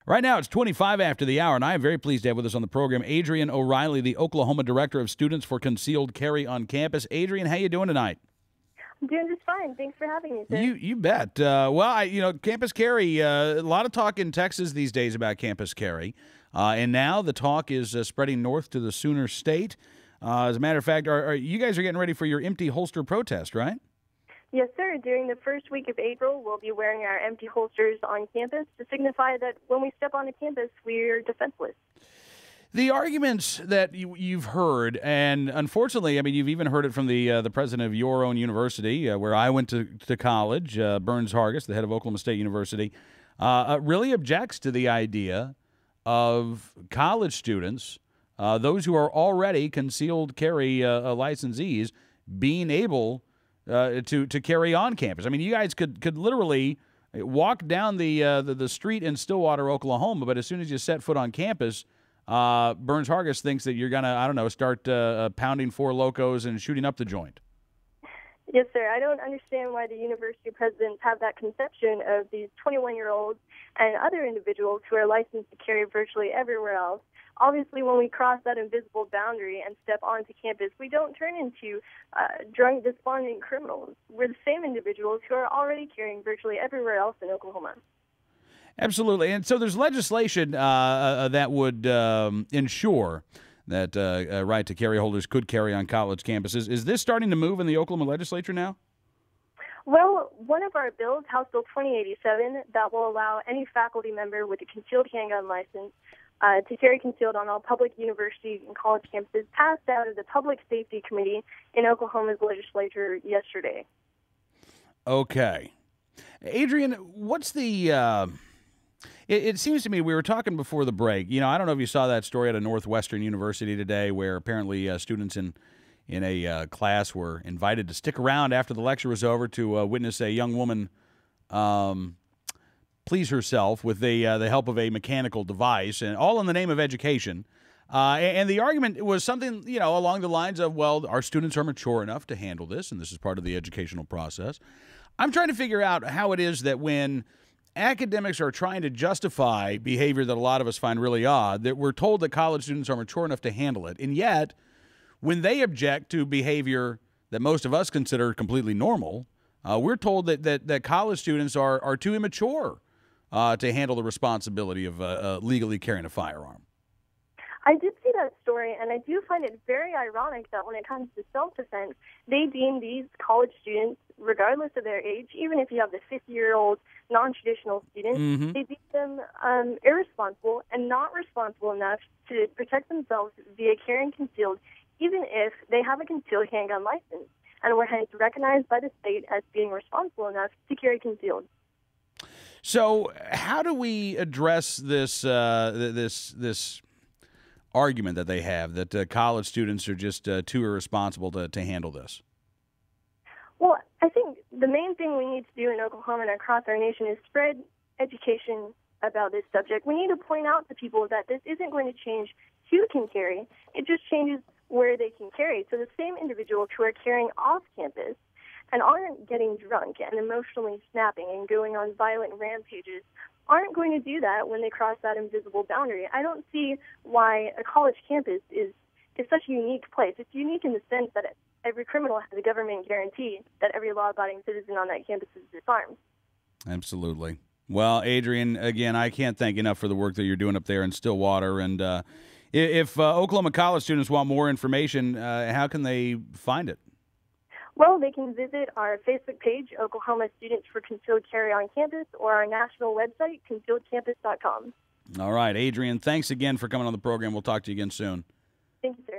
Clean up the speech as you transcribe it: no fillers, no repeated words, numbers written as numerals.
Right now, it's 25 after the hour, and I am very pleased to have with us on the program Adrian O'Reilly, the Oklahoma Director of Students for Concealed Carry on Campus. Adrian, how you doing tonight? I'm doing just fine. Thanks for having me, sir. You bet. Campus carry. A lot of talk in Texas these days about campus carry, and now the talk is spreading north to the Sooner State. As a matter of fact, you guys are getting ready for your empty holster protest, right? Yes, sir. During the first week of April, we'll be wearing our empty holsters on campus to signify that when we step onto campus, we're defenseless. The arguments that you've heard, and unfortunately, I mean, you've even heard it from the president of your own university, where I went to college, Burns Hargis, the head of Oklahoma State University, really objects to the idea of college students, those who are already concealed carry licensees, being able to carry on campus. I mean, you guys could literally walk down the street in Stillwater, Oklahoma, but as soon as you set foot on campus, Burns Hargis thinks that you're gonna, I don't know, start pounding Four Locos and shooting up the joint. Yes, sir. I don't understand why the university presidents have that conception of these 21-year-olds and other individuals who are licensed to carry virtually everywhere else. Obviously, when we cross that invisible boundary and step onto campus, we don't turn into drunk, despondent criminals. We're the same individuals who are already carrying virtually everywhere else in Oklahoma. Absolutely. And so there's legislation that would ensure that right to carry holders could carry on college campuses. Is this starting to move in the Oklahoma legislature now? Well, one of our bills, House Bill 2087, that will allow any faculty member with a concealed handgun license to carry concealed on all public university and college campuses, passed out of the Public Safety Committee in Oklahoma's legislature yesterday. Okay. Adrian, what's the... It seems to me, we were talking before the break, I don't know if you saw that story at a Northwestern University today where apparently students in a class were invited to stick around after the lecture was over to witness a young woman please herself with the help of a mechanical device, and all in the name of education. And the argument was something, along the lines of, well, our students are mature enough to handle this, and this is part of the educational process. I'm trying to figure out how it is that when academics are trying to justify behavior that a lot of us find really odd, that we're told that college students are mature enough to handle it. And yet, when they object to behavior that most of us consider completely normal, we're told that college students are too immature to handle the responsibility of legally carrying a firearm. I did see that story, and I do find it very ironic that when it comes to self-defense, they deem these college students, regardless of their age, even if you have the 50-year-old non-traditional student, they deem them irresponsible and not responsible enough to protect themselves via carrying concealed, even if they have a concealed handgun license, and were hence recognized by the state as being responsible enough to carry concealed. So how do we address this this argument that they have that college students are just too irresponsible to handle this? Well, I think the main thing we need to do in Oklahoma and across our nation is spread education about this subject. We need to point out to people that this isn't going to change who can carry. It just changes where they can carry. So the same individuals who are carrying off campus and aren't getting drunk and emotionally snapping and going on violent rampages aren't going to do that when they cross that invisible boundary. I don't see why a college campus is such a unique place. It's unique in the sense that every criminal has a government guarantee that every law-abiding citizen on that campus is disarmed. Absolutely. Well, Adrian, again, I can't thank you enough for the work that you're doing up there in Stillwater. And if Oklahoma college students want more information, how can they find it? Well, they can visit our Facebook page, Oklahoma Students for Concealed Carry on Campus, or our national website, concealedcampus.com. All right, Adrian, thanks again for coming on the program. We'll talk to you again soon. Thank you, sir.